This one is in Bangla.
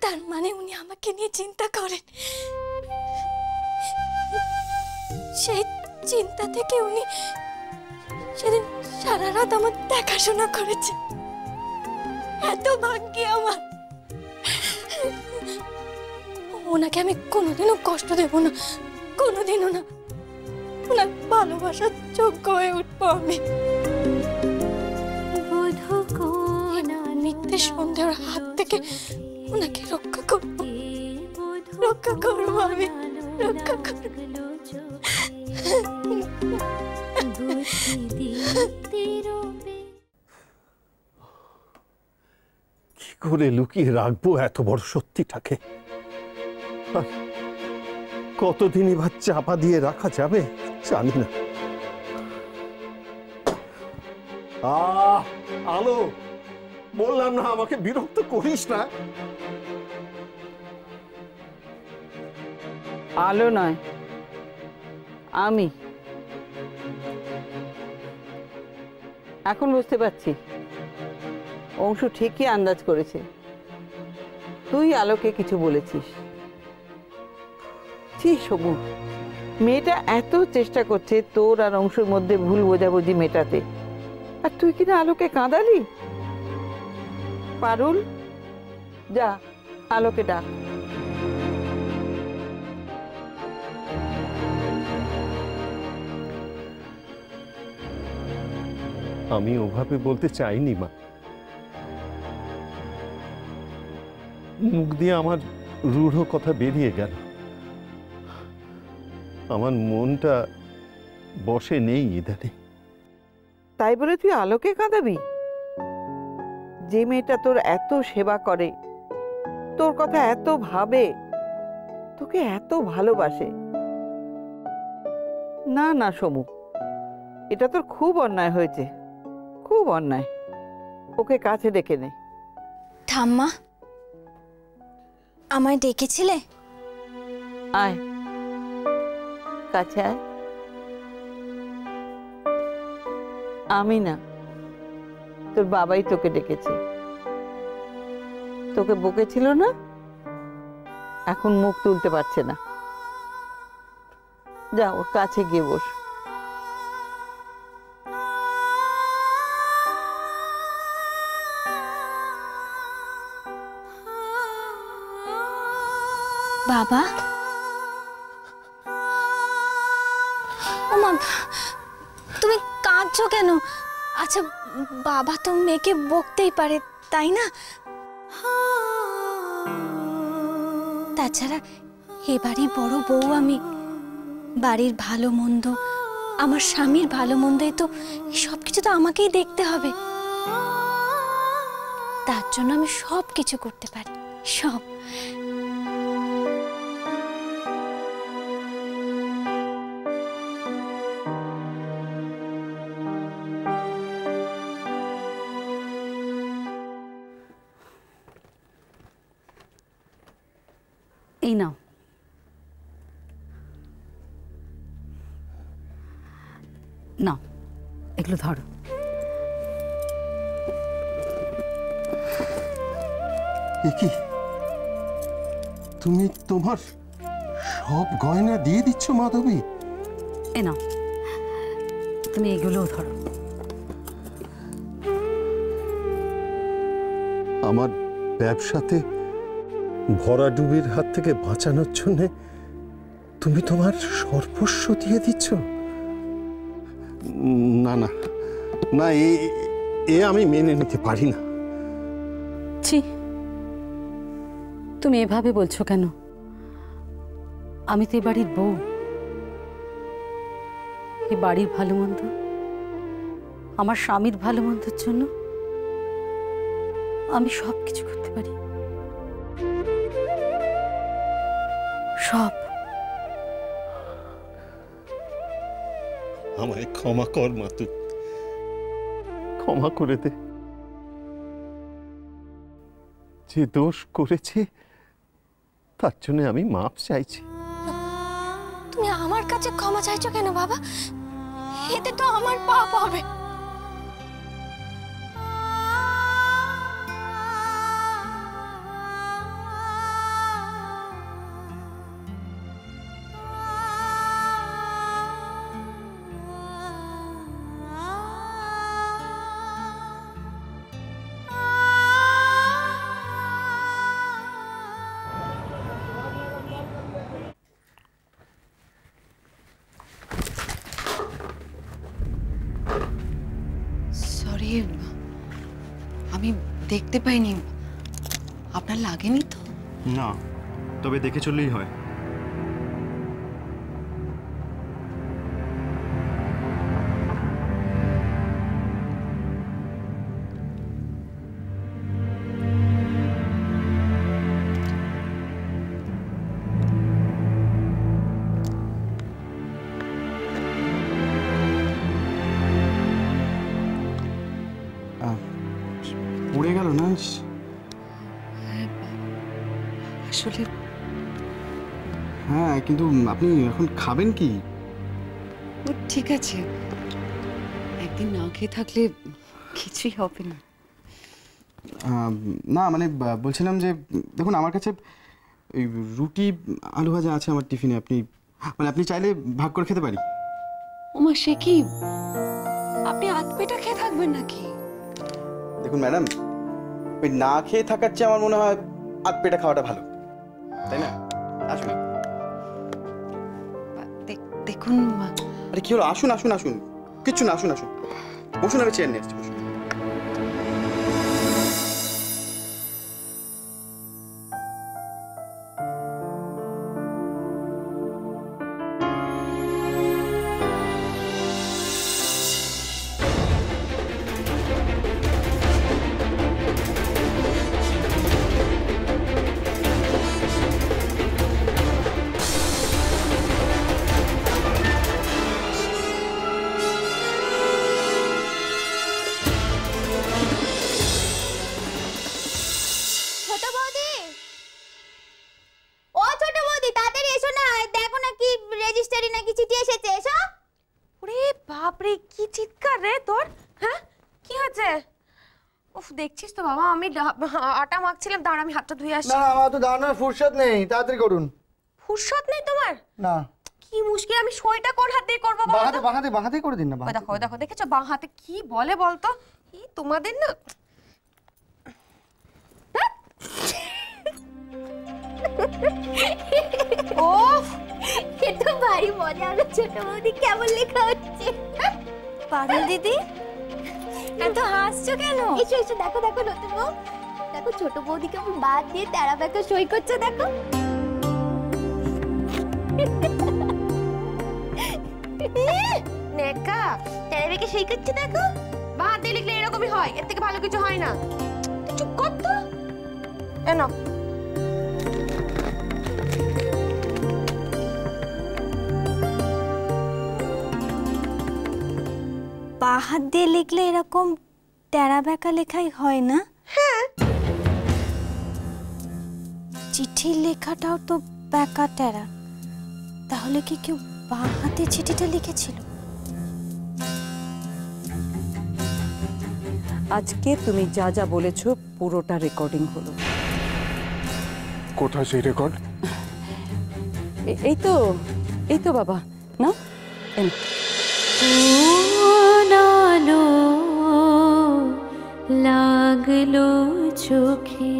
তার মানে উনি আমাকে নিয়ে চিন্তা করেন। সেই চিন্তা থেকে উনি সেদিন সারা রাত আমার দেখাশোনা করেছে। এত ভাগ্য আমার। ওনাকে আমি কোনোদিনও কষ্ট দেব না, কোনোদিনও না। ওনার ভালোবাসার যোগ্য হয়ে উঠবো আমি। মিথ্যে সন্দেহের হাত থেকে ওনাকে রক্ষা করবো, রক্ষা করবো আমি, রক্ষা করবো। কি করে লুকিয়ে রাখবো এত বড় সত্যিটাকে? কতদিন এবার চাপা দিয়ে রাখা যাবে জানি না। আলো, বললাম না আমাকে বিরক্ত করিস না। আলো নয়, আমি এখন বুঝতে পারছি অংশু ঠিকই আন্দাজ করেছে। তুই আলোকে কিছু বলেছিস। সমু, মেয়েটা এত চেষ্টা করছে তোর আর অংশুর মধ্যে ভুল বোঝাবুঝি মেটাতে, আর তুই কিনা আলোকে কাঁদালি। পারুল, যা আলোকে ডাক। আমি ওভাবে বলতে চাইনি মা। মুখ দিয়ে আমার রূঢ় কথা বেরিয়ে গেল। আমার মনটা বসে নেই ইদানিং। তাই বলে তুই আলোকে কাঁদাবি? যে মেয়েটা তোর এত সেবা করে, তোর কথা এত ভাবে, তোকে এত ভালোবাসে। না না সমু, এটা তোর খুব অন্যায় হয়েছে, খুব অন্যায়। ওকে কাছে ডেকে নে। ঠাম্মা, আমায় ডেকেছিলে? আয় কাছে আয়। আমি না, তোর বাবাই তোকে ডেকেছে। তোকে বকেছিল না, এখন মুখ তুলতে পারছে না। যা ওর কাছে গিয়ে বস। বাবা, ওমা, তুমি কাঁদছো কেন? আচ্ছা, বাবা তো মেয়েকে বকতেই পারে, তাই না? তাছাড়া এবারই বড় বউ আমি। বাড়ির ভালো মন্দ, আমার স্বামীর ভালো মন্দই তো সবকিছু তো আমাকেই দেখতে হবে। তার জন্য আমি সব কিছু করতে পারি, সব। এই নাও, নাও এগুলো ধরো। কি তুমি তোমার সব গয়না দিয়ে দিচ্ছ মাধবী? এই নাও, তুমি এগুলোও ধরো। আমার ব্যবসাতে ভরাডুবির হাত থেকে বাঁচানোর জন্য তুমি তোমার সর্বস্ব দিয়ে দিচ্ছ? না না না, এ আমি মেনে নিতে পারি না। ছি, তুমি এভাবে বলছো কেন? আমি তো এ বাড়ির বউ। এ বাড়ির ভালো মন্দ, আমার স্বামীর ভালো মন্দের জন্য আমি সব কিছু করতে পারি, সব। আমায় ক্ষমা কর মা, তুই ক্ষমা করে দে। যে দোষ করেছি তার জন্য আমি মাপ চাইছি। তুমি আমার কাছে ক্ষমা চাইছো কেন বাবা? এতে তো আমার পাপ হবে। দেখতে পাইনি। আপনার লাগেনি তো? না, তবে দেখে চললেই হয়। পড়ে গেল না? আসলে হ্যাঁ, কিন্তু আপনি এখন খাবেন কি? ও ঠিক আছে, একদিন না খেয়ে থাকলে কিছুই হবে না। না মানে বলছিলাম যে দেখুন, আমার কাছে এই রুটি আলু ভাজা আছে আমার টিফিনে। আপনি চাইলে ভাগ করে খেতে পারি। ওমা, সে কি? আপনি আধ পেটা খেয়ে থাকবেন নাকি? দেখুন ম্যাডাম, ওই না খেয়ে থাকার চেয়ে আমার মনে হয় আধ পেটা খাওয়াটা ভালো, তাই না? আসুন। দেখুন, আরে কি হলো? আসুন আসুন আসুন, কিচ্ছু না, আসুন আসুন, বসুন, আমি চেয়ার নিয়ে আসছি, বসুন। ছোট বৌদি, ও ছোট বৌদি, তাড়াতাড়ি এসো না, দেখো না কি রেজিস্ট্রারি নাকি চিঠি এসেছে, এসো। ওরে বাপ রে, কি চিৎকার রে তোর! হ্যাঁ, কি হয়েছে? উফ, দেখছিস তো বাবা, আমি আটা মাখছিলাম, দাঁড়া আমি হাতটা ধুয়ে আসি। না আমার তো দাঁড়ানোর ফুরসত নেই, তাড়াতাড়ি করুন। ফুরসত নেই তোমার? না, কি মুশকিল, আমি সইটা কোন হাত দিয়ে করবো বলো তো? বাঁহাতে করে দিন না। ওই দেখো, ওই দেখো, দেখেছো বাঁ হাতে কি বলে বলতো? এই তোমাদের না, ওফ, এ তো ভারী মজা হলো ছোট বৌদি, কেমন লেখা হচ্ছে? পারুল দিদি, এত হাসছো কেন? এসো এসো, দেখো দেখো নতুন বউ, দেখো ছোট বৌদি কেমন বাদ দিয়ে তেরা বেঁকা সই করছে, দেখো। নেকা তেরে বেঁকে সই করছে, দেখো। বাঁ হাত দিয়ে লিখলে এরকমই হয়, এর থেকে ভালো কিছু হয় না। তুই চুপ কর তো। এনো, বাঁ হাত দিয়ে লিখলে এরকম তেরা বেঁকা লেখাই হয় না? হ্যাঁ, চিঠির লেখাটাও তো বেঁকা টেরা, তাহলে কি কেউ বাঁ হাতে চিঠিটা লিখেছিল? আজকে তুমি যা যা বলেছো পুরোটা রেকর্ডিং হলো। কোথায় সেই রেকর্ড? এই তো বাবা, না লাগলো চোখে